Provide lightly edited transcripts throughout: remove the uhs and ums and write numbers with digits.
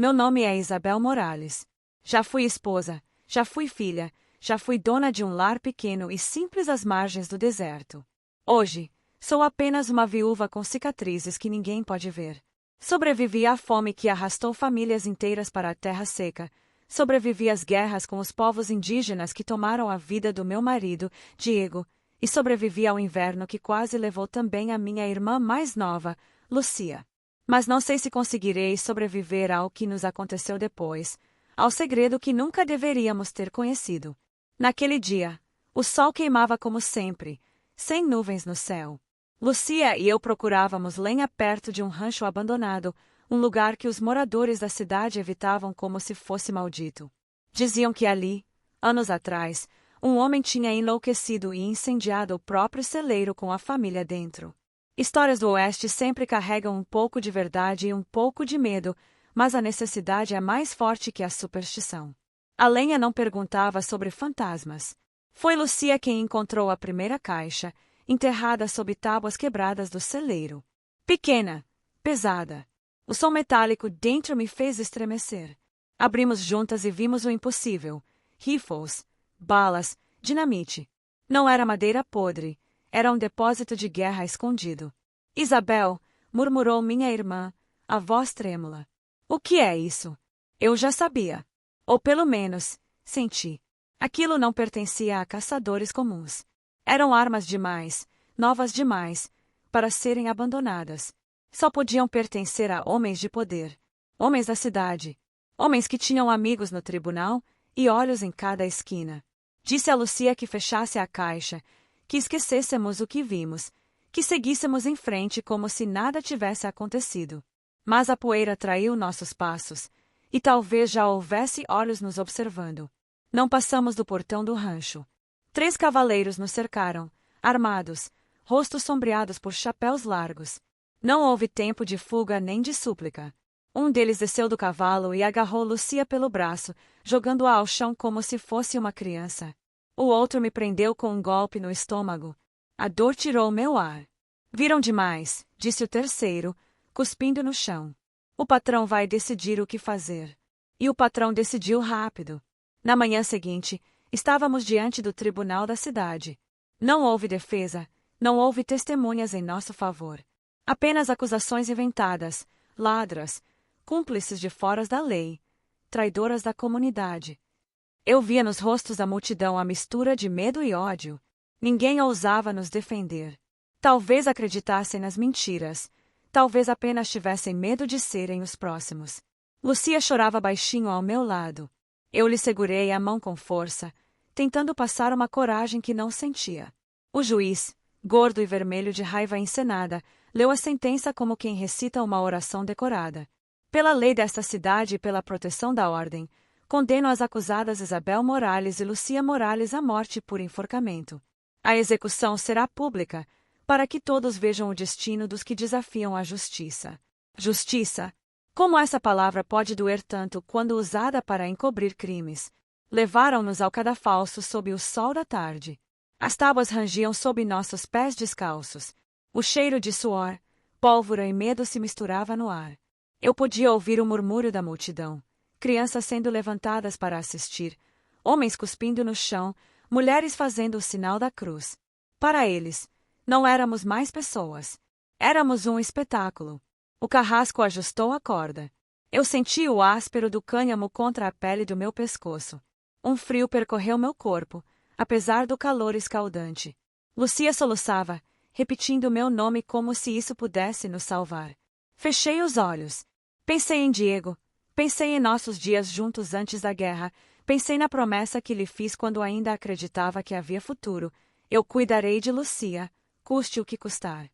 Meu nome é Isabel Morales. Já fui esposa, já fui filha, já fui dona de um lar pequeno e simples às margens do deserto. Hoje, sou apenas uma viúva com cicatrizes que ninguém pode ver. Sobrevivi à fome que arrastou famílias inteiras para a terra seca. Sobrevivi às guerras com os povos indígenas que tomaram a vida do meu marido, Diego, e sobrevivi ao inverno que quase levou também a minha irmã mais nova, Lucia. Mas não sei se conseguirei sobreviver ao que nos aconteceu depois, ao segredo que nunca deveríamos ter conhecido. Naquele dia, o sol queimava como sempre, sem nuvens no céu. Lucia e eu procurávamos lenha perto de um rancho abandonado, um lugar que os moradores da cidade evitavam como se fosse maldito. Diziam que ali, anos atrás, um homem tinha enlouquecido e incendiado o próprio celeiro com a família dentro. Histórias do Oeste sempre carregam um pouco de verdade e um pouco de medo, mas a necessidade é mais forte que a superstição. A lenha não perguntava sobre fantasmas. Foi Lucia quem encontrou a primeira caixa, enterrada sob tábuas quebradas do celeiro. Pequena, pesada. O som metálico dentro me fez estremecer. Abrimos juntas e vimos o impossível. Rifles, balas, dinamite. Não era madeira podre, era um depósito de guerra escondido. Isabel, murmurou minha irmã, a voz trêmula. O que é isso? Eu já sabia. Ou pelo menos, senti. Aquilo não pertencia a caçadores comuns. Eram armas demais, novas demais, para serem abandonadas. Só podiam pertencer a homens de poder, homens da cidade, homens que tinham amigos no tribunal e olhos em cada esquina. Disse a Lucia que fechasse a caixa, que esquecêssemos o que vimos, que seguíssemos em frente como se nada tivesse acontecido. Mas a poeira traiu nossos passos, e talvez já houvesse olhos nos observando. Não passamos do portão do rancho. 3 cavaleiros nos cercaram, armados, rostos sombreados por chapéus largos. Não houve tempo de fuga nem de súplica. Um deles desceu do cavalo e agarrou Lucia pelo braço, jogando-a ao chão como se fosse uma criança. O outro me prendeu com um golpe no estômago. A dor tirou meu ar. Viram demais, disse o terceiro, cuspindo no chão. O patrão vai decidir o que fazer. E o patrão decidiu rápido. Na manhã seguinte, estávamos diante do tribunal da cidade. Não houve defesa, não houve testemunhas em nosso favor. Apenas acusações inventadas, ladras, cúmplices de foras da lei, traidoras da comunidade. Eu via nos rostos da multidão a mistura de medo e ódio. Ninguém ousava nos defender. Talvez acreditassem nas mentiras, talvez apenas tivessem medo de serem os próximos. Lucia chorava baixinho ao meu lado. Eu lhe segurei a mão com força, tentando passar uma coragem que não sentia. O juiz, gordo e vermelho de raiva encenada, leu a sentença como quem recita uma oração decorada. Pela lei desta cidade e pela proteção da ordem, condeno as acusadas Isabel Morales e Lucia Morales à morte por enforcamento. A execução será pública, para que todos vejam o destino dos que desafiam a justiça. Justiça! Como essa palavra pode doer tanto quando usada para encobrir crimes? Levaram-nos ao cadafalso sob o sol da tarde. As tábuas rangiam sob nossos pés descalços. O cheiro de suor, pólvora e medo se misturava no ar. Eu podia ouvir o murmúrio da multidão. Crianças sendo levantadas para assistir, homens cuspindo no chão, mulheres fazendo o sinal da cruz. Para eles, não éramos mais pessoas. Éramos um espetáculo. O carrasco ajustou a corda. Eu senti o áspero do cânhamo contra a pele do meu pescoço. Um frio percorreu meu corpo, apesar do calor escaldante. Lucia soluçava, repetindo meu nome como se isso pudesse nos salvar. Fechei os olhos. Pensei em Diego. Pensei em nossos dias juntos antes da guerra. Pensei na promessa que lhe fiz quando ainda acreditava que havia futuro. Eu cuidarei de Lucia, custe o que custar.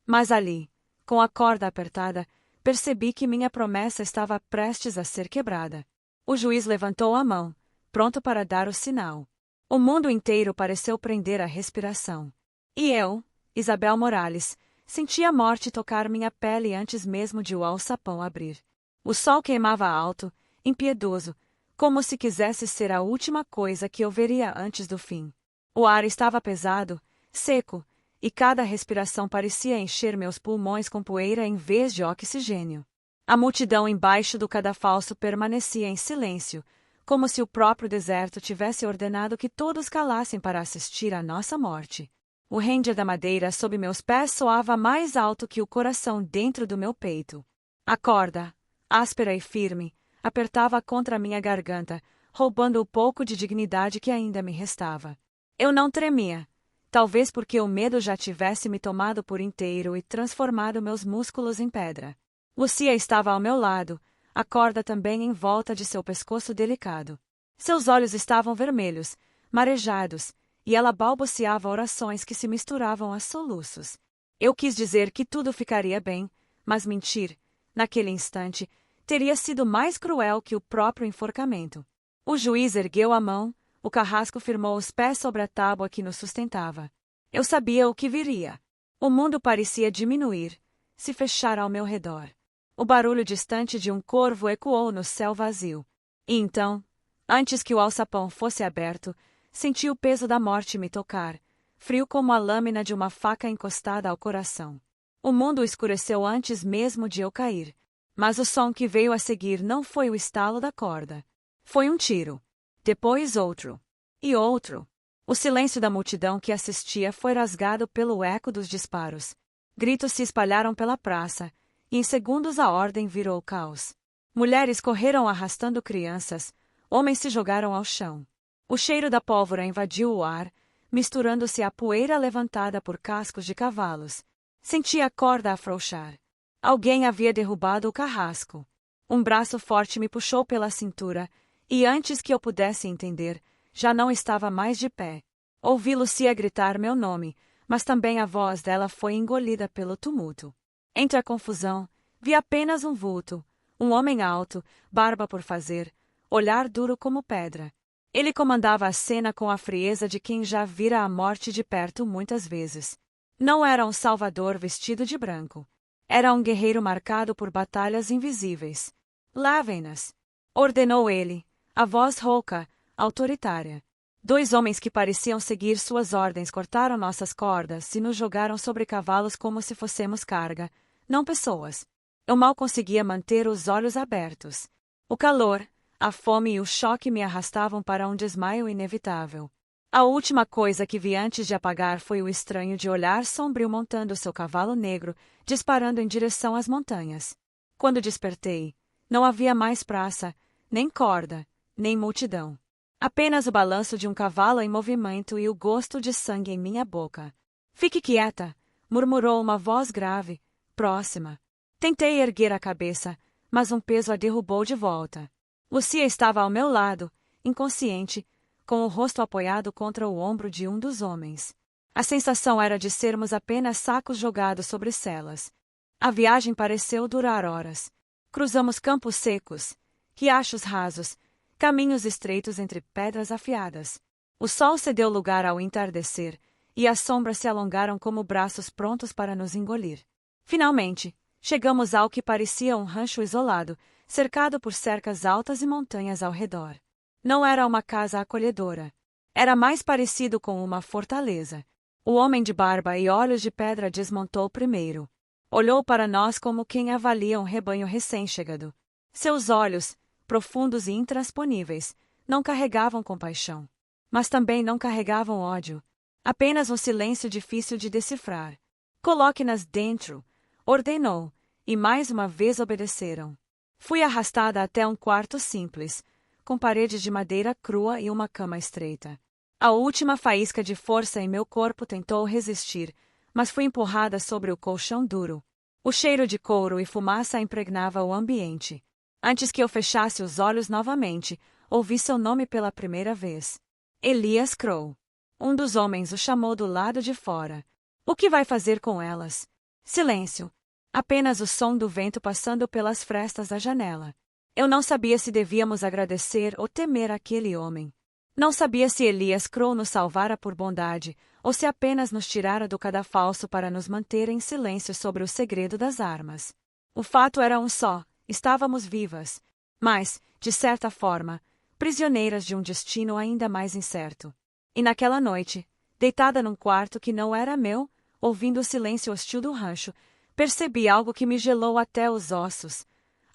Mas ali, com a corda apertada, percebi que minha promessa estava prestes a ser quebrada. O juiz levantou a mão, pronto para dar o sinal. O mundo inteiro pareceu prender a respiração. E eu, Isabel Morales, senti a morte tocar minha pele antes mesmo de o alçapão abrir. O sol queimava alto, impiedoso, como se quisesse ser a última coisa que eu veria antes do fim. O ar estava pesado, seco, e cada respiração parecia encher meus pulmões com poeira em vez de oxigênio. A multidão embaixo do cadafalso permanecia em silêncio, como se o próprio deserto tivesse ordenado que todos calassem para assistir à nossa morte. O render da madeira sob meus pés soava mais alto que o coração dentro do meu peito. A corda, áspera e firme, apertava contra minha garganta, roubando o pouco de dignidade que ainda me restava. Eu não tremia, talvez porque o medo já tivesse me tomado por inteiro e transformado meus músculos em pedra. Lucia estava ao meu lado, a corda também em volta de seu pescoço delicado. Seus olhos estavam vermelhos, marejados, e ela balbuciava orações que se misturavam a soluços. Eu quis dizer que tudo ficaria bem, mas mentir, naquele instante, teria sido mais cruel que o próprio enforcamento. O juiz ergueu a mão, o carrasco firmou os pés sobre a tábua que nos sustentava. Eu sabia o que viria. O mundo parecia diminuir, se fechar ao meu redor. O barulho distante de um corvo ecoou no céu vazio. E então, antes que o alçapão fosse aberto, senti o peso da morte me tocar, frio como a lâmina de uma faca encostada ao coração. O mundo escureceu antes mesmo de eu cair. Mas o som que veio a seguir não foi o estalo da corda. Foi um tiro. Depois outro. E outro. O silêncio da multidão que assistia foi rasgado pelo eco dos disparos. Gritos se espalharam pela praça, e em segundos a ordem virou caos. Mulheres correram arrastando crianças, homens se jogaram ao chão. O cheiro da pólvora invadiu o ar, misturando-se à poeira levantada por cascos de cavalos. Senti a corda afrouxar. Alguém havia derrubado o carrasco. Um braço forte me puxou pela cintura, e antes que eu pudesse entender, já não estava mais de pé. Ouvi Lucia gritar meu nome, mas também a voz dela foi engolida pelo tumulto. Entre a confusão, vi apenas um vulto, um homem alto, barba por fazer, olhar duro como pedra. Ele comandava a cena com a frieza de quem já vira a morte de perto muitas vezes. Não era um salvador vestido de branco. Era um guerreiro marcado por batalhas invisíveis. Lavem-nas, ordenou ele, a voz rouca, autoritária. 2 homens que pareciam seguir suas ordens cortaram nossas cordas e nos jogaram sobre cavalos como se fossemos carga, não pessoas. Eu mal conseguia manter os olhos abertos. O calor, a fome e o choque me arrastavam para um desmaio inevitável. A última coisa que vi antes de apagar foi o estranho de olhar sombrio montando seu cavalo negro, disparando em direção às montanhas. Quando despertei, não havia mais praça, nem corda, nem multidão. Apenas o balanço de um cavalo em movimento e o gosto de sangue em minha boca. Fique quieta, murmurou uma voz grave, próxima. Tentei erguer a cabeça, mas um peso a derrubou de volta. Lucia estava ao meu lado, inconsciente, com o rosto apoiado contra o ombro de um dos homens. A sensação era de sermos apenas sacos jogados sobre celas. A viagem pareceu durar horas. Cruzamos campos secos, riachos rasos, caminhos estreitos entre pedras afiadas. O sol cedeu lugar ao entardecer, e as sombras se alongaram como braços prontos para nos engolir. Finalmente, chegamos ao que parecia um rancho isolado, cercado por cercas altas e montanhas ao redor. Não era uma casa acolhedora. Era mais parecido com uma fortaleza. O homem de barba e olhos de pedra desmontou primeiro. Olhou para nós como quem avalia um rebanho recém-chegado. Seus olhos, profundos e intransponíveis, não carregavam compaixão. Mas também não carregavam ódio. Apenas um silêncio difícil de decifrar. Coloque-nas dentro, ordenou, e mais uma vez obedeceram. Fui arrastada até um quarto simples, com paredes de madeira crua e uma cama estreita. A última faísca de força em meu corpo tentou resistir, mas fui empurrada sobre o colchão duro. O cheiro de couro e fumaça impregnava o ambiente. Antes que eu fechasse os olhos novamente, ouvi seu nome pela primeira vez. Elias Crow. Um dos homens o chamou do lado de fora. O que vai fazer com elas? Silêncio. Apenas o som do vento passando pelas frestas da janela. Eu não sabia se devíamos agradecer ou temer aquele homem. Não sabia se Elias Crow nos salvara por bondade, ou se apenas nos tirara do cadafalso para nos manter em silêncio sobre o segredo das armas. O fato era um só, estávamos vivas, mas, de certa forma, prisioneiras de um destino ainda mais incerto. E naquela noite, deitada num quarto que não era meu, ouvindo o silêncio hostil do rancho, percebi algo que me gelou até os ossos.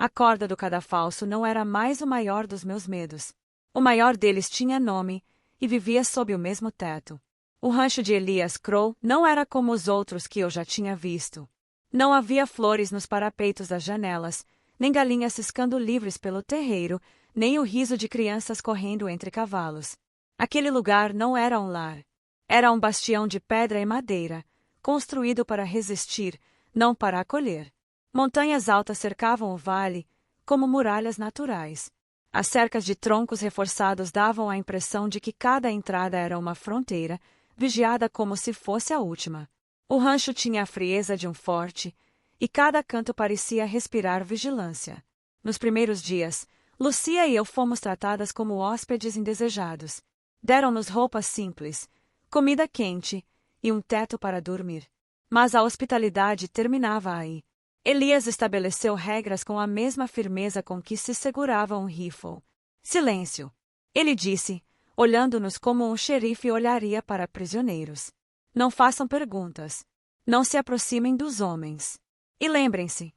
A corda do cadafalso não era mais o maior dos meus medos. O maior deles tinha nome e vivia sob o mesmo teto. O rancho de Elias Crow não era como os outros que eu já tinha visto. Não havia flores nos parapeitos das janelas, nem galinhas ciscando livres pelo terreiro, nem o riso de crianças correndo entre cavalos. Aquele lugar não era um lar. Era um bastião de pedra e madeira, construído para resistir, não para acolher. Montanhas altas cercavam o vale, como muralhas naturais. As cercas de troncos reforçados davam a impressão de que cada entrada era uma fronteira, vigiada como se fosse a última. O rancho tinha a frieza de um forte, e cada canto parecia respirar vigilância. Nos primeiros dias, Lucia e eu fomos tratadas como hóspedes indesejados. Deram-nos roupas simples, comida quente e um teto para dormir. Mas a hospitalidade terminava aí. Elias estabeleceu regras com a mesma firmeza com que se segurava um rifle. Silêncio, ele disse, olhando-nos como um xerife olharia para prisioneiros. Não façam perguntas. Não se aproximem dos homens. E lembrem-se,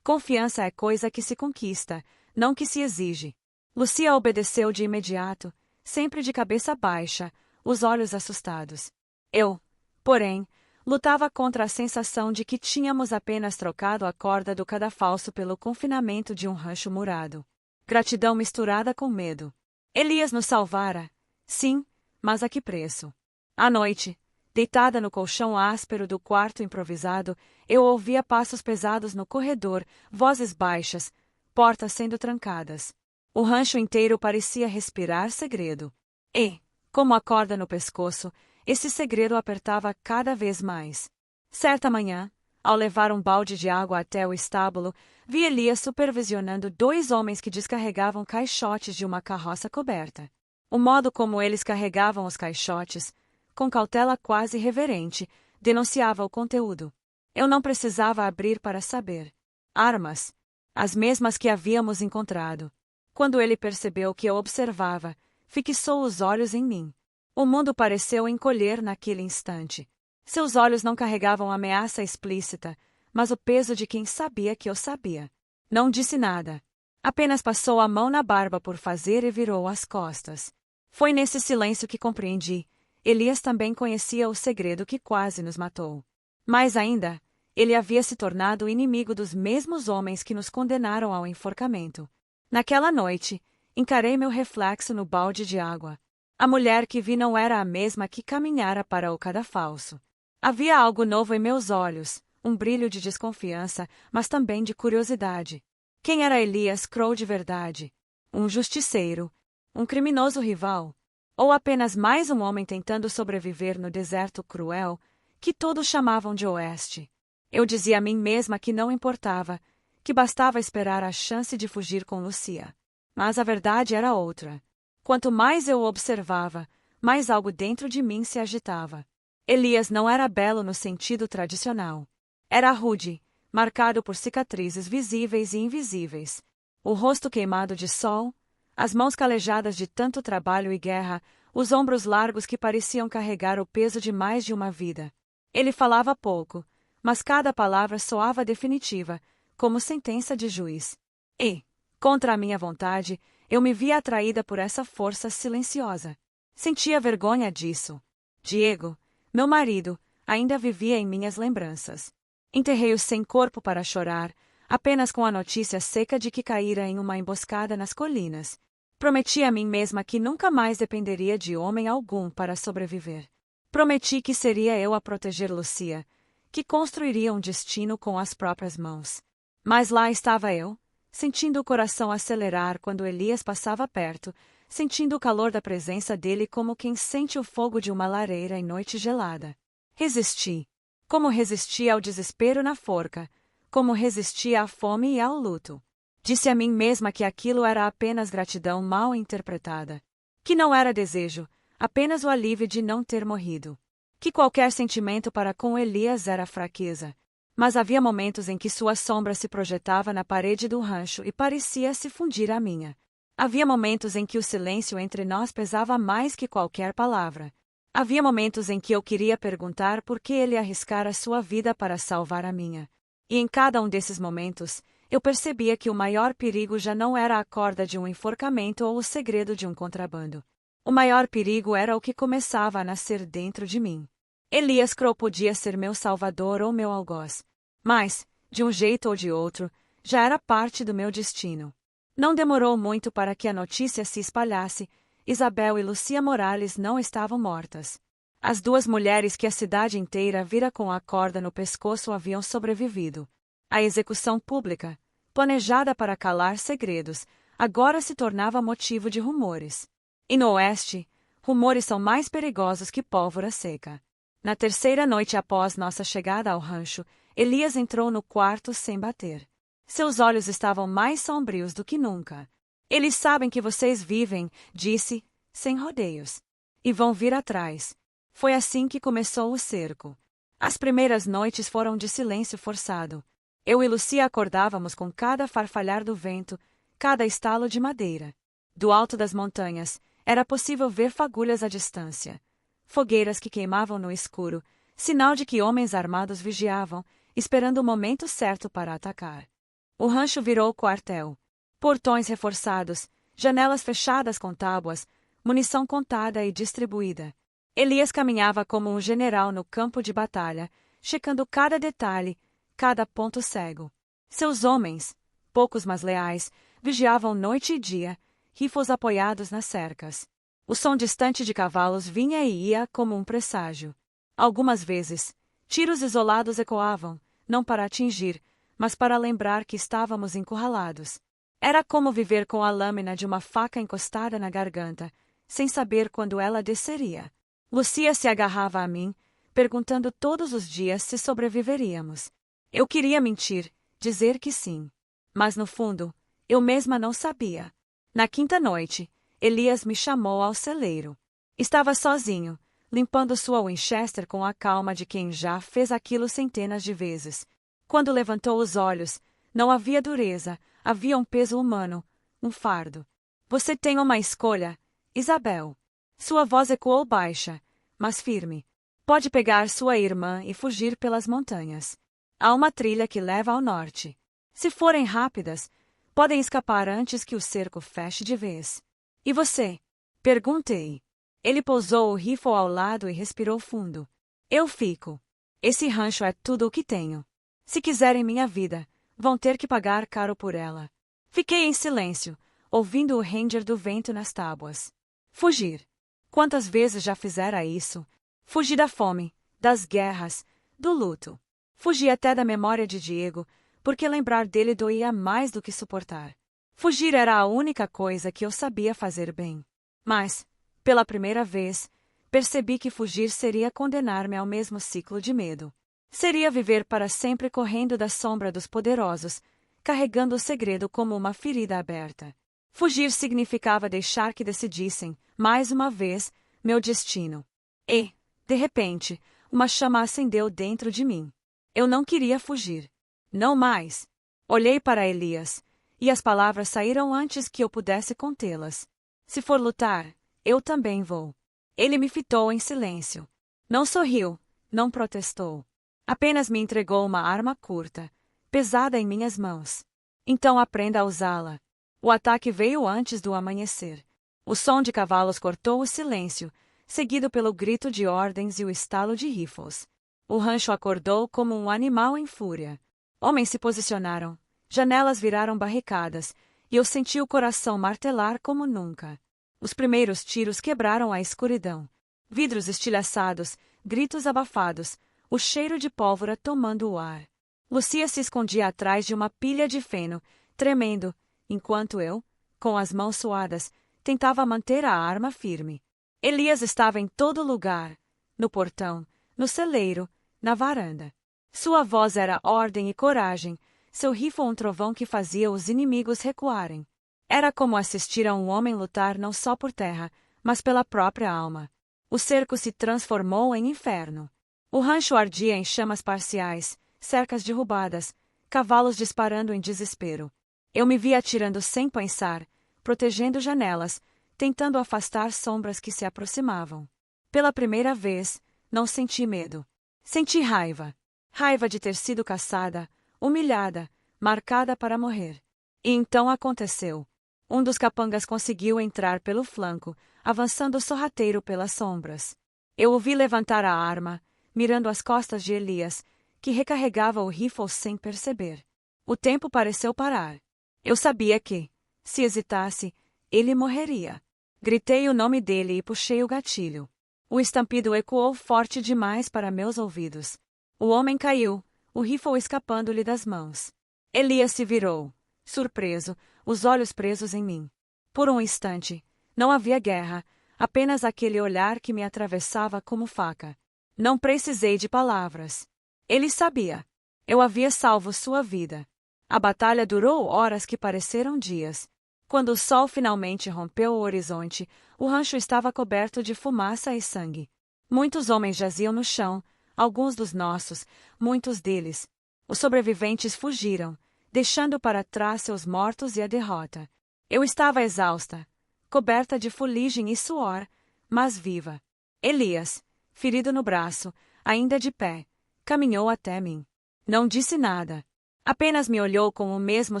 confiança é coisa que se conquista, não que se exige. Lucia obedeceu de imediato, sempre de cabeça baixa, os olhos assustados. Eu, porém, lutava contra a sensação de que tínhamos apenas trocado a corda do cadafalso pelo confinamento de um rancho murado. Gratidão misturada com medo. Elias nos salvara. Sim, mas a que preço? À noite, deitada no colchão áspero do quarto improvisado, eu ouvia passos pesados no corredor, vozes baixas, portas sendo trancadas. O rancho inteiro parecia respirar segredo. E, como a corda no pescoço, esse segredo apertava cada vez mais. Certa manhã, ao levar um balde de água até o estábulo, vi Elias supervisionando 2 homens que descarregavam caixotes de uma carroça coberta. O modo como eles carregavam os caixotes, com cautela quase reverente, denunciava o conteúdo. Eu não precisava abrir para saber. Armas. As mesmas que havíamos encontrado. Quando ele percebeu que eu observava, fixou os olhos em mim. O mundo pareceu encolher naquele instante. Seus olhos não carregavam ameaça explícita, mas o peso de quem sabia que eu sabia. Não disse nada. Apenas passou a mão na barba por fazer e virou as costas. Foi nesse silêncio que compreendi. Elias também conhecia o segredo que quase nos matou. Mais ainda, ele havia se tornado inimigo dos mesmos homens que nos condenaram ao enforcamento. Naquela noite, encarei meu reflexo no balde de água. A mulher que vi não era a mesma que caminhara para o cadafalso. Havia algo novo em meus olhos, um brilho de desconfiança, mas também de curiosidade. Quem era Elias Crow de verdade? Um justiceiro? Um criminoso rival? Ou apenas mais um homem tentando sobreviver no deserto cruel, que todos chamavam de Oeste? Eu dizia a mim mesma que não importava, que bastava esperar a chance de fugir com Lucia. Mas a verdade era outra. Quanto mais eu o observava, mais algo dentro de mim se agitava. Elias não era belo no sentido tradicional. Era rude, marcado por cicatrizes visíveis e invisíveis. O rosto queimado de sol, as mãos calejadas de tanto trabalho e guerra, os ombros largos que pareciam carregar o peso de mais de uma vida. Ele falava pouco, mas cada palavra soava definitiva, como sentença de juiz. E, contra a minha vontade, eu me via atraída por essa força silenciosa. Sentia vergonha disso. Diego, meu marido, ainda vivia em minhas lembranças. Enterrei-o sem corpo para chorar, apenas com a notícia seca de que caíra em uma emboscada nas colinas. Prometi a mim mesma que nunca mais dependeria de homem algum para sobreviver. Prometi que seria eu a proteger Lucia, que construiria um destino com as próprias mãos. Mas lá estava eu, sentindo o coração acelerar quando Elias passava perto, sentindo o calor da presença dele como quem sente o fogo de uma lareira em noite gelada. Resisti. Como resisti ao desespero na forca, como resisti à fome e ao luto. Disse a mim mesma que aquilo era apenas gratidão mal interpretada. Que não era desejo, apenas o alívio de não ter morrido. Que qualquer sentimento para com Elias era fraqueza. Mas havia momentos em que sua sombra se projetava na parede do rancho e parecia se fundir à minha. Havia momentos em que o silêncio entre nós pesava mais que qualquer palavra. Havia momentos em que eu queria perguntar por que ele arriscara sua vida para salvar a minha. E em cada um desses momentos, eu percebia que o maior perigo já não era a corda de um enforcamento ou o segredo de um contrabando. O maior perigo era o que começava a nascer dentro de mim. Elias Crow podia ser meu salvador ou meu algoz. Mas, de um jeito ou de outro, já era parte do meu destino. Não demorou muito para que a notícia se espalhasse. Isabel e Lucia Morales não estavam mortas. As duas mulheres que a cidade inteira vira com a corda no pescoço haviam sobrevivido. A execução pública, planejada para calar segredos, agora se tornava motivo de rumores. E no Oeste, rumores são mais perigosos que pólvora seca. Na terceira noite após nossa chegada ao rancho, Elias entrou no quarto sem bater. Seus olhos estavam mais sombrios do que nunca. Eles sabem que vocês vivem, disse, sem rodeios. E vão vir atrás. Foi assim que começou o cerco. As primeiras noites foram de silêncio forçado. Eu e Lucia acordávamos com cada farfalhar do vento, cada estalo de madeira. Do alto das montanhas, era possível ver fagulhas à distância. Fogueiras que queimavam no escuro, sinal de que homens armados vigiavam, esperando o momento certo para atacar. O rancho virou quartel. Portões reforçados, janelas fechadas com tábuas, munição contada e distribuída. Elias caminhava como um general no campo de batalha, checando cada detalhe, cada ponto cego. Seus homens, poucos mas leais, vigiavam noite e dia, rifles apoiados nas cercas. O som distante de cavalos vinha e ia como um presságio. Algumas vezes, tiros isolados ecoavam, não para atingir, mas para lembrar que estávamos encurralados. Era como viver com a lâmina de uma faca encostada na garganta, sem saber quando ela desceria. Lucia se agarrava a mim, perguntando todos os dias se sobreviveríamos. Eu queria mentir, dizer que sim. Mas no fundo, eu mesma não sabia. Na quinta noite, Elias me chamou ao celeiro. Estava sozinho, limpando sua Winchester com a calma de quem já fez aquilo centenas de vezes. Quando levantou os olhos, não havia dureza, havia um peso humano, um fardo. Você tem uma escolha, Isabel. Sua voz ecoou baixa, mas firme. Pode pegar sua irmã e fugir pelas montanhas. Há uma trilha que leva ao norte. Se forem rápidas, podem escapar antes que o cerco feche de vez. E você? Perguntei. Ele pousou o rifle ao lado e respirou fundo. Eu fico. Esse rancho é tudo o que tenho. Se quiserem minha vida, vão ter que pagar caro por ela. Fiquei em silêncio, ouvindo o ranger do vento nas tábuas. Fugir. Quantas vezes já fizera isso? Fugi da fome, das guerras, do luto. Fugi até da memória de Diego, porque lembrar dele doía mais do que suportar. Fugir era a única coisa que eu sabia fazer bem. Mas, pela primeira vez, percebi que fugir seria condenar-me ao mesmo ciclo de medo. Seria viver para sempre correndo da sombra dos poderosos, carregando o segredo como uma ferida aberta. Fugir significava deixar que decidissem, mais uma vez, meu destino. E, de repente, uma chama acendeu dentro de mim. Eu não queria fugir. Não mais. Olhei para Elias, e as palavras saíram antes que eu pudesse contê-las. Se for lutar, eu também vou. Ele me fitou em silêncio. Não sorriu, não protestou. Apenas me entregou uma arma curta, pesada em minhas mãos. Então aprenda a usá-la. O ataque veio antes do amanhecer. O som de cavalos cortou o silêncio, seguido pelo grito de ordens e o estalo de rifles. O rancho acordou como um animal em fúria. Homens se posicionaram, janelas viraram barricadas, e eu senti o coração martelar como nunca. Os primeiros tiros quebraram a escuridão. Vidros estilhaçados, gritos abafados, o cheiro de pólvora tomando o ar. Lucia se escondia atrás de uma pilha de feno, tremendo, enquanto eu, com as mãos suadas, tentava manter a arma firme. Elias estava em todo lugar, no portão, no celeiro, na varanda. Sua voz era ordem e coragem, seu rifle um trovão que fazia os inimigos recuarem. Era como assistir a um homem lutar não só por terra, mas pela própria alma. O cerco se transformou em inferno. O rancho ardia em chamas parciais, cercas derrubadas, cavalos disparando em desespero. Eu me vi atirando sem pensar, protegendo janelas, tentando afastar sombras que se aproximavam. Pela primeira vez, não senti medo. Senti raiva. Raiva de ter sido caçada, humilhada, marcada para morrer. E então aconteceu. Um dos capangas conseguiu entrar pelo flanco, avançando sorrateiro pelas sombras. Eu o vi levantar a arma, mirando as costas de Elias, que recarregava o rifle sem perceber. O tempo pareceu parar. Eu sabia que, se hesitasse, ele morreria. Gritei o nome dele e puxei o gatilho. O estampido ecoou forte demais para meus ouvidos. O homem caiu, o rifle escapando-lhe das mãos. Elias se virou, surpreso, os olhos presos em mim. Por um instante, não havia guerra, apenas aquele olhar que me atravessava como faca. Não precisei de palavras. Ele sabia. Eu havia salvo sua vida. A batalha durou horas que pareceram dias. Quando o sol finalmente rompeu o horizonte, o rancho estava coberto de fumaça e sangue. Muitos homens jaziam no chão, alguns dos nossos, muitos deles. Os sobreviventes fugiram, deixando para trás seus mortos e a derrota. Eu estava exausta, coberta de fuligem e suor, mas viva. Elias, ferido no braço, ainda de pé, caminhou até mim. Não disse nada. Apenas me olhou com o mesmo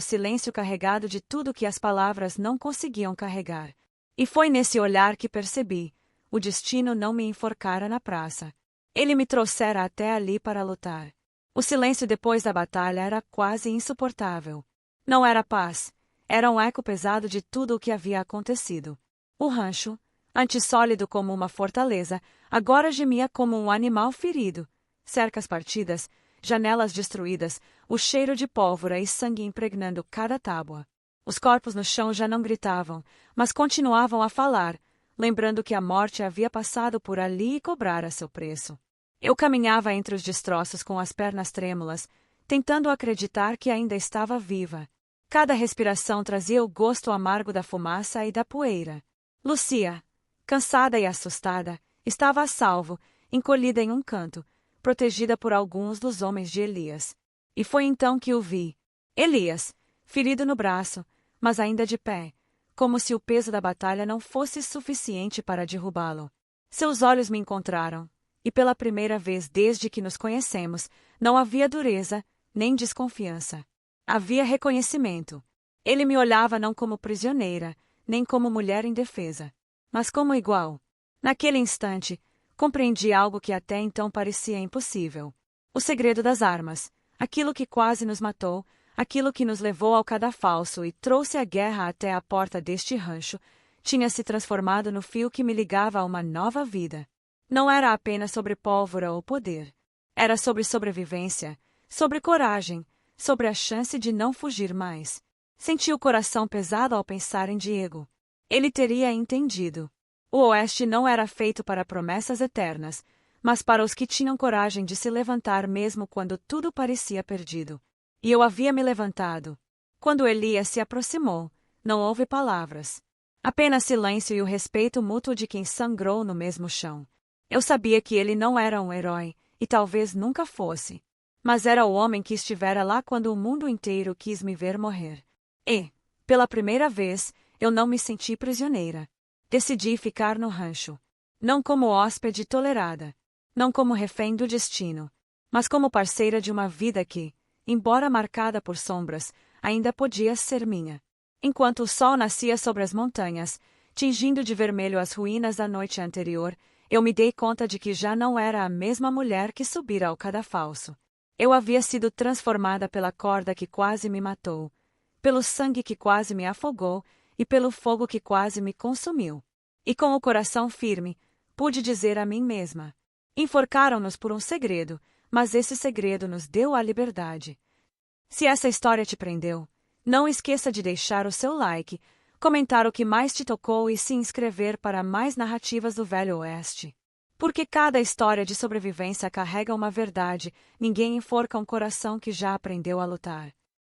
silêncio carregado de tudo que as palavras não conseguiam carregar. E foi nesse olhar que percebi: o destino não me enforcara na praça. Ele me trouxera até ali para lutar. O silêncio depois da batalha era quase insuportável. Não era paz, era um eco pesado de tudo o que havia acontecido. O rancho, antes sólido como uma fortaleza, agora gemia como um animal ferido. Cercas partidas, janelas destruídas, o cheiro de pólvora e sangue impregnando cada tábua. Os corpos no chão já não gritavam, mas continuavam a falar, lembrando que a morte havia passado por ali e cobrara seu preço. Eu caminhava entre os destroços com as pernas trêmulas, tentando acreditar que ainda estava viva. Cada respiração trazia o gosto amargo da fumaça e da poeira. Lucia, cansada e assustada, estava a salvo, encolhida em um canto, protegida por alguns dos homens de Elias. E foi então que o vi. Elias, ferido no braço, mas ainda de pé, como se o peso da batalha não fosse suficiente para derrubá-lo. Seus olhos me encontraram, e pela primeira vez desde que nos conhecemos, não havia dureza, nem desconfiança. Havia reconhecimento. Ele me olhava não como prisioneira, nem como mulher indefesa, mas como igual. Naquele instante, compreendi algo que até então parecia impossível. O segredo das armas, aquilo que quase nos matou, aquilo que nos levou ao cadafalso e trouxe a guerra até a porta deste rancho, tinha se transformado no fio que me ligava a uma nova vida. Não era apenas sobre pólvora ou poder. Era sobre sobrevivência, sobre coragem, sobre a chance de não fugir mais. Senti o coração pesado ao pensar em Diego. Ele teria entendido. O Oeste não era feito para promessas eternas, mas para os que tinham coragem de se levantar mesmo quando tudo parecia perdido. E eu havia me levantado. Quando Elias se aproximou, não houve palavras. Apenas silêncio e o respeito mútuo de quem sangrou no mesmo chão. Eu sabia que ele não era um herói, e talvez nunca fosse. Mas era o homem que estivera lá quando o mundo inteiro quis me ver morrer. E, pela primeira vez, eu não me senti prisioneira. Decidi ficar no rancho. Não como hóspede tolerada. Não como refém do destino. Mas como parceira de uma vida que, embora marcada por sombras, ainda podia ser minha. Enquanto o sol nascia sobre as montanhas, tingindo de vermelho as ruínas da noite anterior, eu me dei conta de que já não era a mesma mulher que subira ao cadafalso. Eu havia sido transformada pela corda que quase me matou, pelo sangue que quase me afogou e pelo fogo que quase me consumiu. E com o coração firme, pude dizer a mim mesma: enforcaram-nos por um segredo, mas esse segredo nos deu a liberdade. Se essa história te prendeu, não esqueça de deixar o seu like, comentar o que mais te tocou e se inscrever para mais narrativas do Velho Oeste. Porque cada história de sobrevivência carrega uma verdade, ninguém enforca um coração que já aprendeu a lutar.